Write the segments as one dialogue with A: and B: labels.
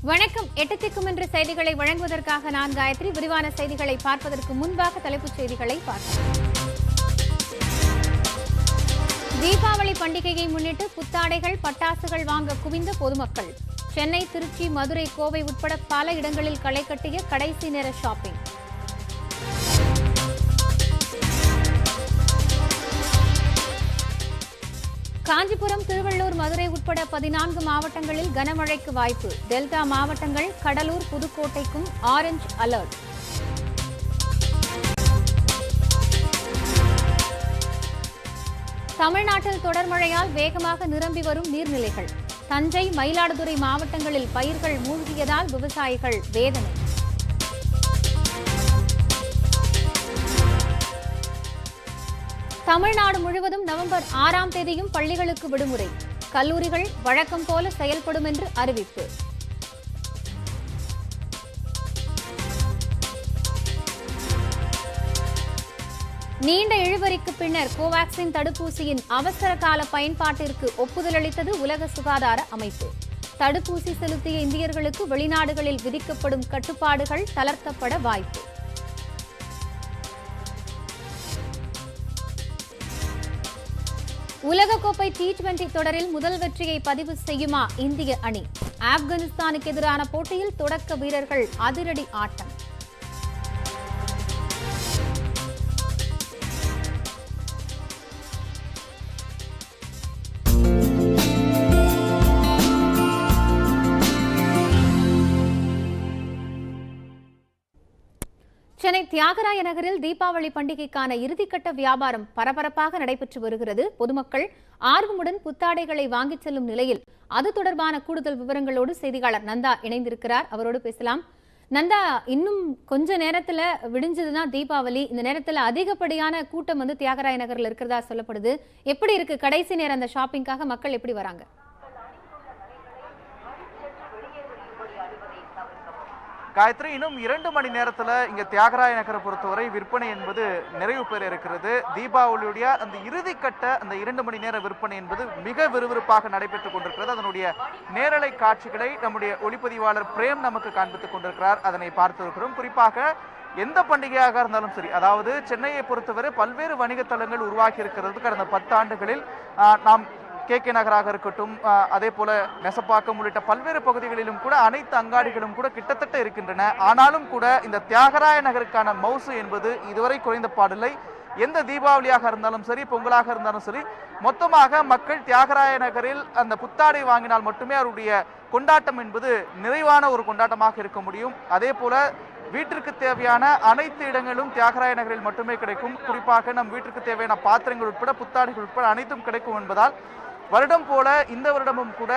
A: வணக்கம். எட்டு திக்கும் என்ற செய்திகளை வழங்குவதற்காக நான் காயத்ரி. விரிவான செய்திகளை பார்ப்பதற்கு முன்பாக தலைப்புச் செய்திகளை பார்க்கலாம். தீபாவளி பண்டிகையை முன்னிட்டு புத்தாடைகள், பட்டாசுகள் வாங்க குவிந்த பொதுமக்கள். சென்னை, திருச்சி, மதுரை, கோவை உட்பட பல இடங்களில் களை கட்டிய கடைசி நேர ஷாப்பிங். காஞ்சிபுரம், திருவள்ளூர், மதுரை உட்பட 14 மாவட்டங்களில் கனமழைக்கு வாய்ப்பு. டெல்டா மாவட்டங்கள் கடலூர், புதுக்கோட்டைக்கும் ஆரஞ்ச் அலர்ட். தமிழ்நாட்டில் தொடர் மழையால் வேகமாக நிரம்பி வரும் நீர்நிலைகள். தஞ்சை, மயிலாடுதுறை மாவட்டங்களில் பயிர்கள் மூழ்கியதால் விவசாயிகள் வேதனை. தமிழ்நாடு முழுவதும் நவம்பர் 6ஆம் தேதியும் பள்ளிகளுக்கு விடுமுறை. கல்லூரிகள் வழக்கம் போல செயல்படும் என்று அறிவிப்பு. நீண்ட இழுபறிக்கு பின்னர் கோவாக்சின் தடுப்பூசியின் அவசர கால பயன்பாட்டிற்கு ஒப்புதல் அளித்தது உலக சுகாதார அமைப்பு. தடுப்பூசி செலுத்திய இந்தியர்களுக்கு வெளிநாடுகளில் விதிக்கப்படும் கட்டுப்பாடுகள் தளர்த்தப்பட வாய்ப்பு. உலகக்கோப்பை T20 தொடரில் முதல் வெற்றியை பதிவு செய்யுமா இந்திய அணி? ஆப்கானிஸ்தானுக்கு எதிரான போட்டியில் தொடக்க வீரர்கள் அதிரடி ஆட்டம். சென்னை தியாகராய நகரில் தீபாவளி பண்டிகைக்கான இறுதிக்கட்ட வியாபாரம் பரபரப்பாக நடைபெற்று வருகிறது. பொதுமக்கள் ஆர்வமுடன் புத்தாடைகளை வாங்கிச் செல்லும் நிலையில் அது தொடர்பான கூடுதல் விவரங்களோடு செய்தியாளர் நந்தா இணைந்திருக்கிறார். அவரோடு பேசலாம். நந்தா, இன்னும் கொஞ்ச நேரத்துல விடிஞ்சதுதான் தீபாவளி. இந்த நேரத்துல அதிகப்படியான கூட்டம் தியாகராய நகர்ல இருக்கிறதா சொல்லப்படுது. எப்படி இருக்கு கடைசி நேரம் அந்த ஷாப்பிங்காக மக்கள் எப்படி வராங்க?
B: காயத்ரி, இன்னும் 2 மணி நேரத்தில் இங்கே தியாகராய நகரை பொறுத்தவரை விற்பனை என்பது நிறைவு பெற இருக்கிறது. தீபாவளியுடைய அந்த இறுதிக்கட்ட அந்த 2 மணி நேர விற்பனை என்பது மிக விறுவிறுப்பாக நடைபெற்றுக் கொண்டிருக்கிறது. அதனுடைய நேரலை காட்சிகளை நம்முடைய ஒளிப்பதிவாளர் பிரேம் நமக்கு காண்பித்துக் கொண்டிருக்கிறார். அதனை பார்த்திருக்கிறோம். குறிப்பாக எந்த பண்டிகையாக இருந்தாலும் சரி, அதாவது சென்னையை பொறுத்தவரை பல்வேறு வணிக தளங்கள் உருவாகி இருக்கிறது. கடந்த 10 ஆண்டுகளில் நாம் KK நகராக இருக்கட்டும், அதே போல நெசப்பாக்கம் உள்ளிட்ட பல்வேறு பகுதிகளிலும் கூட அனைத்து அங்காடிகளும் கூட கிட்டத்தட்ட இருக்கின்றன. ஆனாலும் கூட இந்த தியாகராய நகருக்கான மவுசு என்பது இதுவரை குறைந்த பாடில்லை. எந்த தீபாவளியாக இருந்தாலும் சரி, பொங்கலாக இருந்தாலும் சரி, மொத்தமாக மக்கள் தியாகராய நகரில் அந்த புத்தாடை வாங்கினால் மட்டுமே அவருடைய கொண்டாட்டம் என்பது நிறைவான ஒரு கொண்டாட்டமாக இருக்க முடியும். அதே போல வீட்டிற்கு தேவையான அனைத்து இடங்களும் தியாகராய நகரில் மட்டுமே கிடைக்கும். குறிப்பாக நம் வீட்டிற்கு தேவையான பாத்திரங்கள் உட்பட புத்தாடைகள் உட்பட அனைத்தும் கிடைக்கும் என்பதால் வருடம் போல இந்த வருடமும் கூட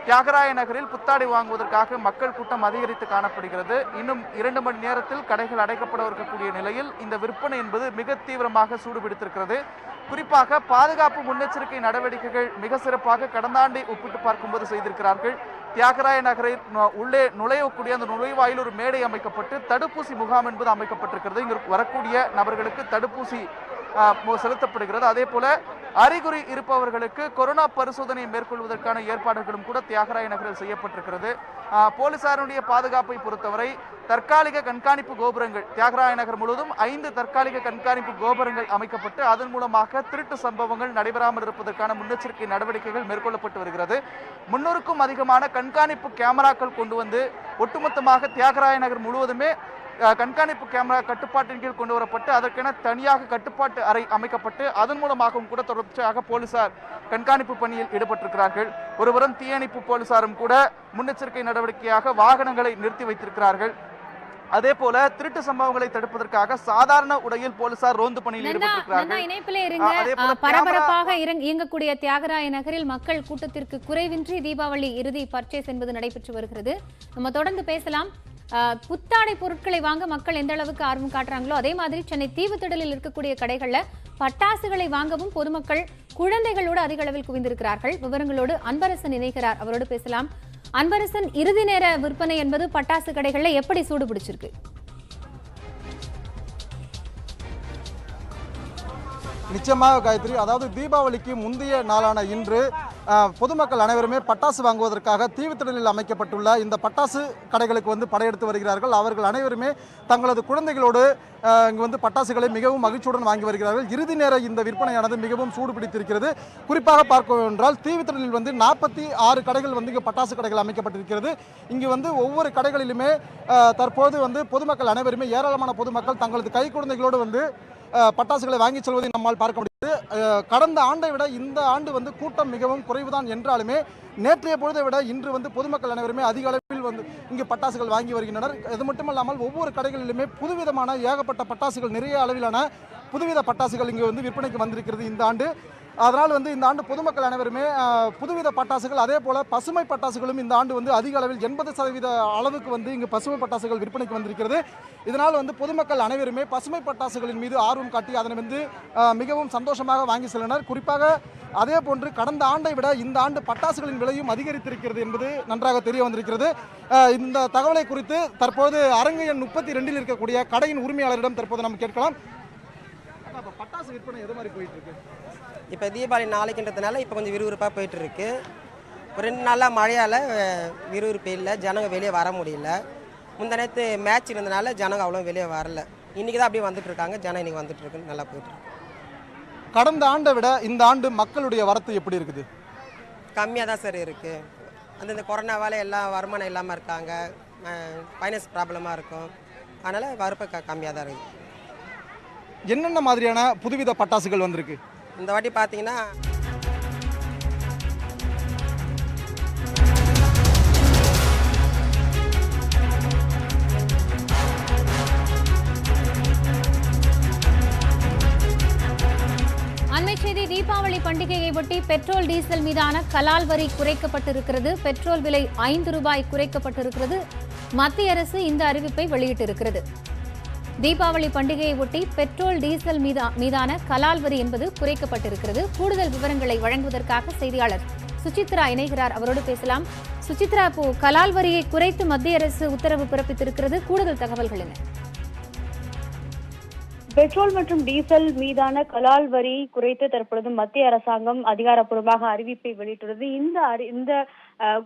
B: தியாகராய நகரில் புத்தாடை வாங்குவதற்காக மக்கள் கூட்டம் அதிகரித்து காணப்படுகிறது. இன்னும் 2 மணி நேரத்தில் கடைகள் அடைக்கப்பட இருக்கக்கூடிய நிலையில் இந்த விற்பனை என்பது மிக தீவிரமாக சூடுபிடித்திருக்கிறது. குறிப்பாக பாதுகாப்பு முன்னெச்சரிக்கை நடவடிக்கைகள் மிக சிறப்பாக கடந்த ஆண்டை ஒப்பிட்டு பார்க்கும்போது செய்திருக்கிறார்கள். தியாகராய நகரை உள்ளே நுழையக்கூடிய அந்த நுழைவாயில் ஒரு மேடை அமைக்கப்பட்டு தடுப்பூசி முகாம் என்பது அமைக்கப்பட்டிருக்கிறது. இங்கு வரக்கூடிய நபர்களுக்கு தடுப்பூசி செலுத்தப்படுகிறது. அதே போல அறிகுறி இருப்பவர்களுக்கு கொரோனா பரிசோதனை மேற்கொள்வதற்கான ஏற்பாடுகளும் கூட தியாகராய நகரில் செய்யப்பட்டிருக்கிறது. போலீசாருடைய பாதுகாப்பை பொறுத்தவரை தற்காலிக கண்காணிப்பு கோபுரங்கள் தியாகராய நகர் முழுவதும் 5 தற்காலிக கண்காணிப்பு கோபுரங்கள் அமைக்கப்பட்டு அதன் மூலமாக திருட்டு சம்பவங்கள் நடைபெறாமல் இருப்பதற்கான முன்னெச்சரிக்கை நடவடிக்கைகள் மேற்கொள்ளப்பட்டு வருகிறது. 300க்கும் அதிகமான கண்காணிப்பு கேமராக்கள் கொண்டு வந்து ஒட்டுமொத்தமாக தியாகராய நகர் முழுவதுமே கண்காணிப்பு கேமரா கட்டுப்பாட்டின் கீழ் கொண்டு வரப்பட்டு அதற்கென தனியாக கட்டுப்பாட்டு அறை அமைக்கப்பட்டு அதன் மூலமாகவும் கூட தொடர்ச்சியாக போலீசார் கண்காணிப்பு பணியில் ஈடுபட்டிருக்கிறார்கள். ஒருபுறம் தீயணைப்பு போலீசாரும் கூட முன்னெச்சரிக்கை நடவடிக்கையாக வாகனங்களை நிறுத்தி வைத்திருக்கிறார்கள். அதே போல திருட்டு சம்பவங்களை தடுப்பதற்காக சாதாரண உடையில் போலீசார் ரோந்து பணியில் ஈடுபட்டிருக்கிறார்கள்.
A: பரபரப்பாக இயங்கக்கூடிய தியாகராய நகரில் மக்கள் கூட்டத்திற்கு குறைவின்றி தீபாவளி இறுதி பர்ச்சேஸ் என்பது நடைபெற்று வருகிறது. நம்ம தொடர்ந்து பேசலாம். புத்தாடை பொருட்களை வாங்க மக்கள் எந்த அளவுக்கு ஆர்வம் காட்டுறாங்களோ அதே மாதிரி சென்னை தீவுத்திடலில் இருக்கக்கூடிய கடைகள்ல பட்டாசுகளை வாங்கவும் பொதுமக்கள் குழந்தைகளோடு அதிக அளவில் குவிந்திருக்கிறார்கள். விவரங்களோடு அன்பரசன் இணைகிறார். அவரோடு பேசலாம். அன்பரசன், இறுதி நேர விற்பனை என்பது பட்டாசு கடைகள்ல எப்படி சூடு பிடிச்சிருக்கு?
C: நிச்சயமாக காயத்ரி, அதாவது தீபாவளிக்கு முந்தைய நாளான இன்று பொதுமக்கள் அனைவருமே பட்டாசு வாங்குவதற்காக தீவுத்திடலில் அமைக்கப்பட்டுள்ள இந்த பட்டாசு கடைகளுக்கு வந்து படையெடுத்து வருகிறார்கள். அவர்கள் அனைவருமே தங்களது குழந்தைகளோடு இங்கு வந்து பட்டாசுகளை மிகவும் மகிழ்ச்சியுடன் வாங்கி வருகிறார்கள். இறுதி நேர இந்த விற்பனையானது மிகவும் சூடு பிடித்திருக்கிறது. குறிப்பாக பார்க்க என்றால் தீவுத்திடலில் வந்து 46 கடைகள் வந்து இங்கு பட்டாசு கடைகள் அமைக்கப்பட்டிருக்கிறது. இங்கு வந்து ஒவ்வொரு கடைகளிலுமே தற்போது வந்து பொதுமக்கள் அனைவருமே ஏராளமான பொதுமக்கள் தங்களது கை குழந்தைகளோடு வந்து பட்டாசுகளை வாங்கி செல்வதை நம்மால் பார்க்க முடியுது. கடந்த ஆண்டை விட இந்த ஆண்டு வந்து கூட்டம் மிகவும் குறைவுதான் என்றாலுமே நேற்றைய பொழுதை விட இன்று வந்து பொதுமக்கள் அனைவருமே அதிக அளவில் வந்து இங்கு பட்டாசுகள் வாங்கி வருகின்றனர். இது மட்டுமல்லாமல் ஒவ்வொரு கடைகளிலுமே புதுவிதமான ஏகப்பட்ட பட்டாசுகள், நிறைய அளவிலான புதுவித பட்டாசுகள் இங்கு வந்து விற்பனைக்கு வந்திருக்கிறது இந்த ஆண்டு. அதனால் வந்து இந்த ஆண்டு பொதுமக்கள் அனைவருமே புதுவித பட்டாசுகள், அதே போல பசுமை பட்டாசுகளும் இந்த ஆண்டு வந்து அதிக அளவில் 80% அளவுக்கு வந்து இங்கு பசுமை பட்டாசுகள் விற்பனைக்கு வந்திருக்கிறது. இதனால் வந்து பொதுமக்கள் அனைவருமே பசுமை பட்டாசுகளின் மீது ஆர்வம் காட்டி அதனை வந்து மிகவும் சந்தோஷமாக வாங்கி சென்றனர். குறிப்பாக அதே போன்று கடந்த ஆண்டை விட இந்த ஆண்டு பட்டாசுகளின் விலையும் அதிகரித்திருக்கிறது என்பது நன்றாக தெரிய வந்திருக்கிறது. இந்த தகவலை குறித்து தற்போது அரங்கு எண் 32 இருக்கக்கூடிய கடையின் உரிமையாளரிடம் தற்போது நம்ம கேட்கலாம். பட்டாசு விற்பனை எது மாதிரி போயிட்டு இருக்கு?
D: இப்போ தீபாவளி நாளைக்குன்றதுனால இப்போ கொஞ்சம் விறுவிறுப்பாக போயிட்டுருக்கு. ஒரு 2 நாளாக மழையால் விறுவிறுப்பு இல்லை, ஜனங்க வெளியே வர முடியல. முந்த நேற்று மேட்ச் இருந்தனால ஜனங்க அவ்வளோ வெளியே வரல. இன்றைக்கி தான் அப்படியே வந்துட்டுருக்காங்க, ஜனம் இன்றைக்கி வந்துட்டுருக்கு, நல்லா போயிட்டுருக்கு.
C: கடந்த ஆண்டை விட இந்த ஆண்டு மக்களுடைய வரத்து எப்படி இருக்குது?
D: கம்மியாக தான் சார் இருக்குது. இந்த கொரோனாவால் எல்லாம் வருமானம் இல்லாமல் இருக்காங்க, ஃபைனான்ஸ் ப்ராப்ளமாக இருக்கும், அதனால் வரப்பு கம்மியாக தான் இருக்குது.
C: என்னென்ன மாதிரியான புதுவித பட்டாசுகள் வந்திருக்கு
D: இந்த வாட்டி பார்த்தீங்கன்னா
A: அண்மை செய்தி, தீபாவளி பண்டிகையை ஒட்டி பெட்ரோல் டீசல் மீதான கலால் வரி குறைக்கப்பட்டிருக்கிறது. பெட்ரோல் விலை 5 ரூபாய் குறைக்கப்பட்டிருக்கிறது. மத்திய அரசு இந்த அறிவிப்பை வெளியிட்டிருக்கிறது. தீபாவளி பண்டிகையை ஒட்டி பெட்ரோல் டீசல் மீதான கலால் வரி என்பது குறைக்கப்பட்டிருக்கிறது. கூடுதல் விவரங்களை வழங்குவதற்காக செய்தியாளர் சுசித்ரா இணைகிறார், அவரோடு பேசலாம். சுசித்ரா, இப்போ கலால் வரியை குறைத்து மத்திய அரசு உத்தரவு பிறப்பித்திருக்கிறது, கூடுதல் தகவல்கள் என்ன?
E: பெட்ரோல் மற்றும் டீசல் மீதான கலால் வரி குறைத்து தற்பொழுது மத்திய அரசாங்கம் அதிகாரப்பூர்வமாக அறிவிப்பை வெளியிட்டுள்ளது. இந்த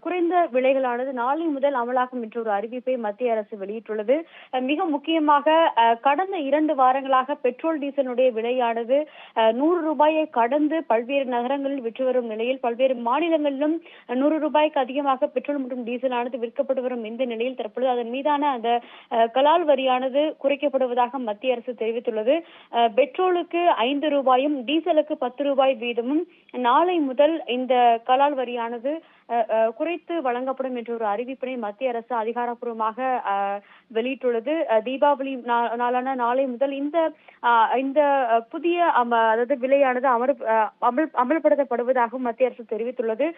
E: குறைந்த விலைகளானது நாளை முதல் அமலாகும் என்ற ஒரு அறிவிப்பை மத்திய அரசு வெளியிட்டுள்ளது. மிக முக்கியமாக கடந்த 2 வாரங்களாக பெட்ரோல் டீசலுடைய விலையானது 100 ரூபாயை கடந்து பல்வேறு நகரங்களில் விற்று வரும் நிலையில் பல்வேறு மாநிலங்களிலும் 100 ரூபாய்க்கு அதிகமாக பெட்ரோல் மற்றும் டீசலானது விற்கப்பட்டு வரும் இந்த நிலையில் தற்பொழுது அதன் மீதான அந்த கலால் வரியானது குறைக்கப்படுவதாக மத்திய அரசு தெரிவித்துள்ளது. பெட்ரோலுக்கு 5 ரூபாயும் டீசலுக்கு 10 ரூபாய் வீதமும் நாளை முதல் இந்த கலால் வரியானது குறைத்து வழங்கப்படும் என்ற ஒரு அறிவிப்பினை மத்திய அரசு அதிகாரப்பூர்வமாக வெளியிட்டுள்ளது. தீபாவளி நாளான நாளை முதல் இந்த புதிய அதாவது விலையானது அமல்படுத்தப்படுவதாகவும் மத்திய அரசு தெரிவித்துள்ளது.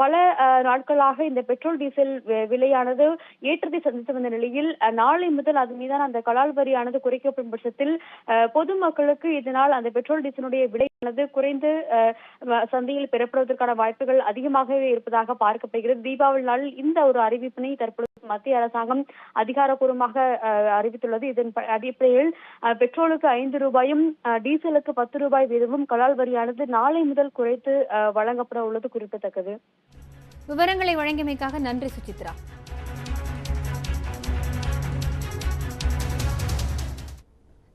E: பல நாட்களாக இந்த பெட்ரோல் டீசல் விலையானது ஏற்றத்தை சந்தித்து வந்த நிலையில் நாளை முதல் அது மீதான அந்த கலால் வரியானது குறைக்கப்படும் பட்சத்தில் பொதுமக்களுக்கு இதனால் அந்த பெட்ரோல் டீசலுடைய விலையானது குறைந்து சந்தையில் பெறப்படுவதற்கான வாய்ப்புகள் அதிகமாகவே இருப்பதாக பார்க்கப்படுகிறது. தீபாவளி நாளில் இந்த ஒரு அறிவிப்பினை தற்பொழுது மத்திய அரசாங்கம் அதிகாரப்பூர்வமாக அறிவித்துள்ளது. இதன் அடிப்படையில் பெட்ரோலுக்கு 5 ரூபாயும் டீசலுக்கு 10 ரூபாய் வீதமும் கலால் வரியானது நாளை முதல் குறைத்து வழங்கப்பட உள்ளது குறிப்பிடத்தக்கது.
A: விவரங்களை வழங்கியமைக்காக நன்றி சுசித்ரா.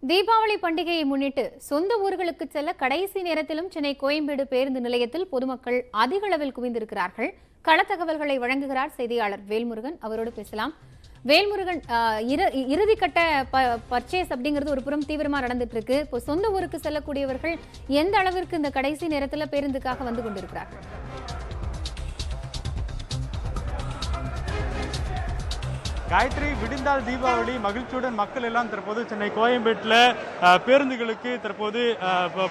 A: தீபாவளி பண்டிகையை முன்னிட்டு சொந்த ஊர்களுக்கு செல்ல கடைசி நேரத்திலும் சென்னை கோயம்பேடு பேருந்து நிலையத்தில் பொதுமக்கள் அதிக அளவில் குவிந்திருக்கிறார்கள். களத்தகவல்களை வழங்குகிறார் செய்தியாளர் வேல்முருகன், அவரோடு பேசலாம். வேல்முருகன், இறுதிக்கட்ட பர்ச்சேஸ் அப்படிங்கிறது ஒரு புறம் தீவிரமா நடந்துட்டு இருக்கு. இப்போ சொந்த ஊருக்கு செல்லக்கூடியவர்கள் எந்த அளவிற்கு இந்த கடைசி நேரத்தில் பேருந்துக்காக வந்து கொண்டிருக்கிறார்கள்?
F: காயத்ரி, விடிந்தால் தீபாவளி மகிழ்ச்சியுடன் மக்கள் எல்லாம் தற்போது சென்னை கோயம்பேட்டில் பேருந்துகளுக்கு தற்போது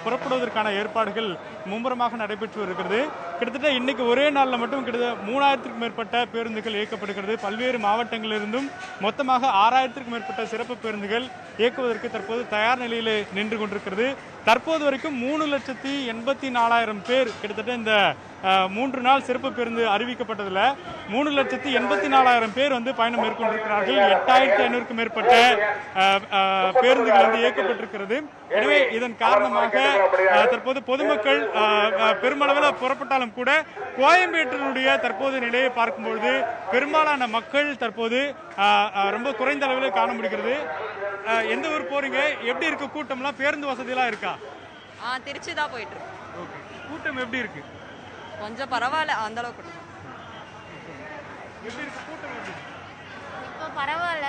F: புறப்படுவதற்கான ஏற்பாடுகள் மும்முரமாக நடைபெற்று வருகிறது. கிட்டத்தட்ட இன்னைக்கு ஒரே நாளில் மட்டும் கிட்டத்தட்ட 3000க்கும் மேற்பட்ட பேருந்துகள் இயக்கப்படுகிறது. பல்வேறு மாவட்டங்களிலிருந்தும் மொத்தமாக 6000க்கும் மேற்பட்ட சிறப்பு பேருந்துகள் இயக்குவதற்கு தற்போது தயார் நிலையில் நின்று கொண்டிருக்கிறது. தற்போது வரைக்கும் 3,84,000 பேர் கிட்டத்தட்ட இந்த 3 நாள் சிறப்பு பேருந்து அறிவிக்கப்பட்டதில் 3,84,000 பேர் பயணம் மேற்கொண்டிருக்கிறார்கள். 8,500க்கும் மேற்பட்ட பேருந்துகள் இயக்கப்பட்டிருக்கிறது. எனவே இதன் காரணமாக தற்போது பொதுமக்கள் பெருமளவில் புறப்பட்டாலும் கூட கோயம்பேட்டினுடைய தற்போது நிலையை பார்க்கும்பொழுது பெரும்பாலான மக்கள் தற்போது ரொம்ப குறைந்த அளவில் காண முடிகிறது. எந்த ஊர் போறீங்க? எப்படி இருக்கு கூட்டம்லாம்? பேருந்து வசதியெல்லாம் இருக்கா?
G: திருச்சி தான் போயிட்டு இருக்கு.
F: கூட்டம் எப்படி இருக்கு?
G: கொஞ்சம் பரவாயில்ல, அந்த அளவுக்கு
F: எப்படி இருக்கு கூட்டம்?
G: இப்போ பரவாயில்ல,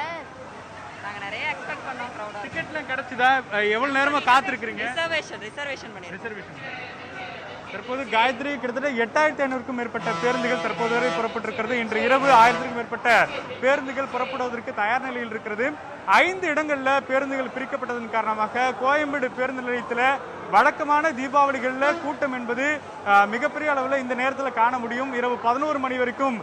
G: நாங்க நிறைய எக்ஸ்பெக்ட் பண்ணோம். கிரவுடா
F: டிக்கெட்லாம் கிடைச்சதா? எவ்வளவு நேரமா காத்திருக்கீங்க?
G: ரிசர்வேஷன் பண்ணிருக்கோம்.
F: தற்போது காயத்ரி கிட்டத்தட்ட 8,500க்கும் மேற்பட்ட பேருந்துகள் தற்போது வரை புறப்பட்டிருக்கிறது. இன்று இரவு 1000க்கும் மேற்பட்ட பேருந்துகள் புறப்படுவதற்கு தயார் நிலையில் இருக்கிறது. 5 இடங்கள்ல பேருந்துகள் பிரிக்கப்பட்டதன் காரணமாக கோயம்பேடு பேருந்து நிலையத்தில் வழக்கமான தீபாவளிகளில் கூட்டம் என்பது மிகப்பெரிய அளவில் இந்த நேரத்தில் காண முடியும். இரவு 11 மணி வரைக்கும்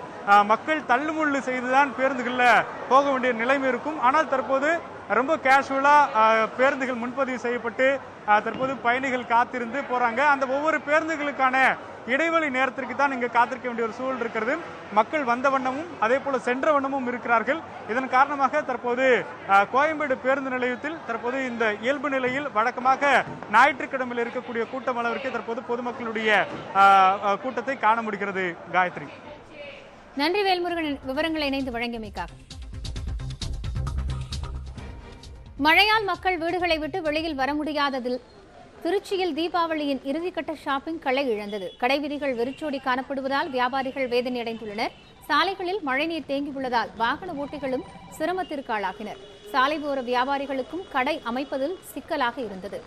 F: மக்கள் தள்ளுமுள்ளு செய்துதான் பேருந்துகளில் போக வேண்டிய நிலைமை இருக்கும். ஆனால் தற்போது ரொம்ப கேஷுவலாக பேருந்துகள் முன்பதிவு செய்யப்பட்டு தற்போது பயணிகள் காத்திருந்து போகிறாங்க. அந்த ஒவ்வொரு பேருந்துகளுக்கான இடைவெளி நேரத்திற்கு தான் இங்கே காத்திருக்க வேண்டிய ஒரு சூழல் இருக்கிறது. மக்கள் வந்த வண்ணமும் அதே போல் சென்ற வண்ணமும் இருக்கிறார்கள். இதன் காரணமாக தற்போது கோயம்பேடு பேருந்து நிலையத்தில் தற்போது இந்த இயல்பு நிலையில் வழக்கமாக ஞாயிற்றுக்கிழமையில் இருக்கக்கூடிய கூட்டம் அளவிற்கு தற்போது பொதுமக்களுடைய கூட்டத்தை காண முடிகிறது. காயத்ரி,
A: நன்றி வேல்முருகன், விவரங்களை இணைந்து வழங்கியமைக்காக. மழையால் மக்கள் வீடுகளை விட்டு வெளியில் வர முடியாததில் திருச்சியில் தீபாவளியின் இறுதிக்கட்ட ஷாப்பிங் களை இழந்தது. கடை வீதிகள் வெறிச்சோடி காணப்படுவதால் வியாபாரிகள் வேதனையடைந்துள்ளனர். சாலைகளில் மழைநீர் தேங்கியுள்ளதால் வாகன ஓட்டிகளும் சிரமத்திற்கு ஆளாகினர். சாலையோர வியாபாரிகளுக்கும் கடை அமைப்பதில் சிக்கலாக இருந்தது.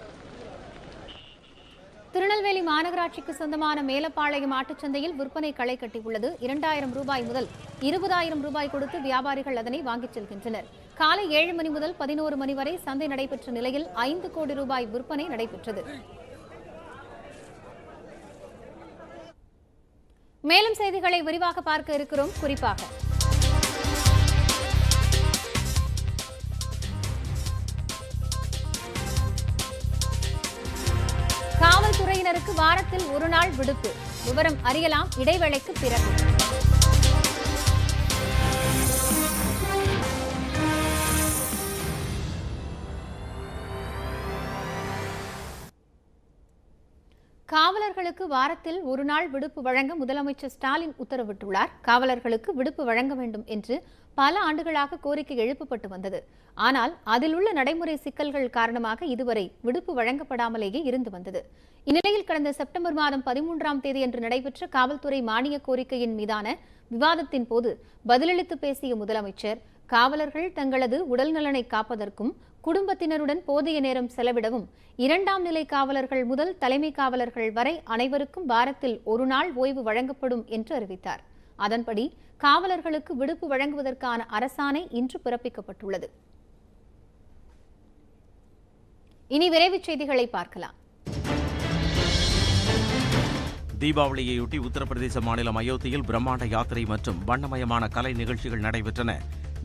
A: திருநெல்வேலி மாநகராட்சிக்கு சொந்தமான மேலப்பாளையம் ஆட்டுச்சந்தையில் விற்பனை களை கட்டியுள்ளது. 2,000 ரூபாய் முதல் 20,000 ரூபாய் கொடுத்து வியாபாரிகள் அதனை வாங்கிச் செல்கின்றனர். காலை 7 மணி முதல் 11 மணி வரை சந்தை நடைபெற்ற நிலையில் 5 கோடி ரூபாய் விற்பனை நடைபெற்றது. மேலும் செய்திகளை விரிவாக பார்க்க இருக்கிறோம். குறிப்பாக காவல்துறையினருக்கு வாரத்தில் 1 நாள் விடுப்பு. விவரம் அறியலாம் இடைவேளைக்கு பிறகு. காவலர்களுக்கு வாரத்தில் 1 நாள் விடுப்பு வழங்க முதலமைச்சர் ஸ்டாலின் உத்தரவிட்டுள்ளார். காவலர்களுக்கு விடுப்பு வழங்க வேண்டும் என்று பல ஆண்டுகளாக கோரிக்கை எழுப்பப்பட்டு வந்தது. ஆனால் அதில் உள்ள நடைமுறை சிக்கல்கள் காரணமாக இதுவரை விடுப்பு வழங்கப்படாமலேயே இருந்து வந்தது. இந்நிலையில் கடந்த செப்டம்பர் மாதம் 13ஆம் தேதியன்று நடைபெற்ற காவல்துறை மானிய கோரிக்கையின் மீதான விவாதத்தின் போது பதிலளித்து பேசிய முதலமைச்சர், காவலர்கள் தங்களது உடல் நலனை காப்பதற்கும் குடும்பத்தினருடன் போதிய நேரம் செலவிடவும் 2ஆம் நிலை காவலர்கள் முதல் தலைமை காவலர்கள் வரை அனைவருக்கும் வாரத்தில் 1 நாள் ஓய்வு வழங்கப்படும் என்று அறிவித்தார். அதன்படி காவலர்களுக்கு விடுப்பு வழங்குவதற்கான அரசாணை இன்று பிறப்பிக்கப்பட்டுள்ளது. இனி விரைவுச் செய்திகளை பார்க்கலாம்.
H: தீபாவளியையொட்டி உத்தரப்பிரதேச மாநிலம் அயோத்தியில் பிரம்மாண்ட யாத்திரை மற்றும் வண்ணமயமான கலை நிகழ்ச்சிகள் நடைபெற்றன.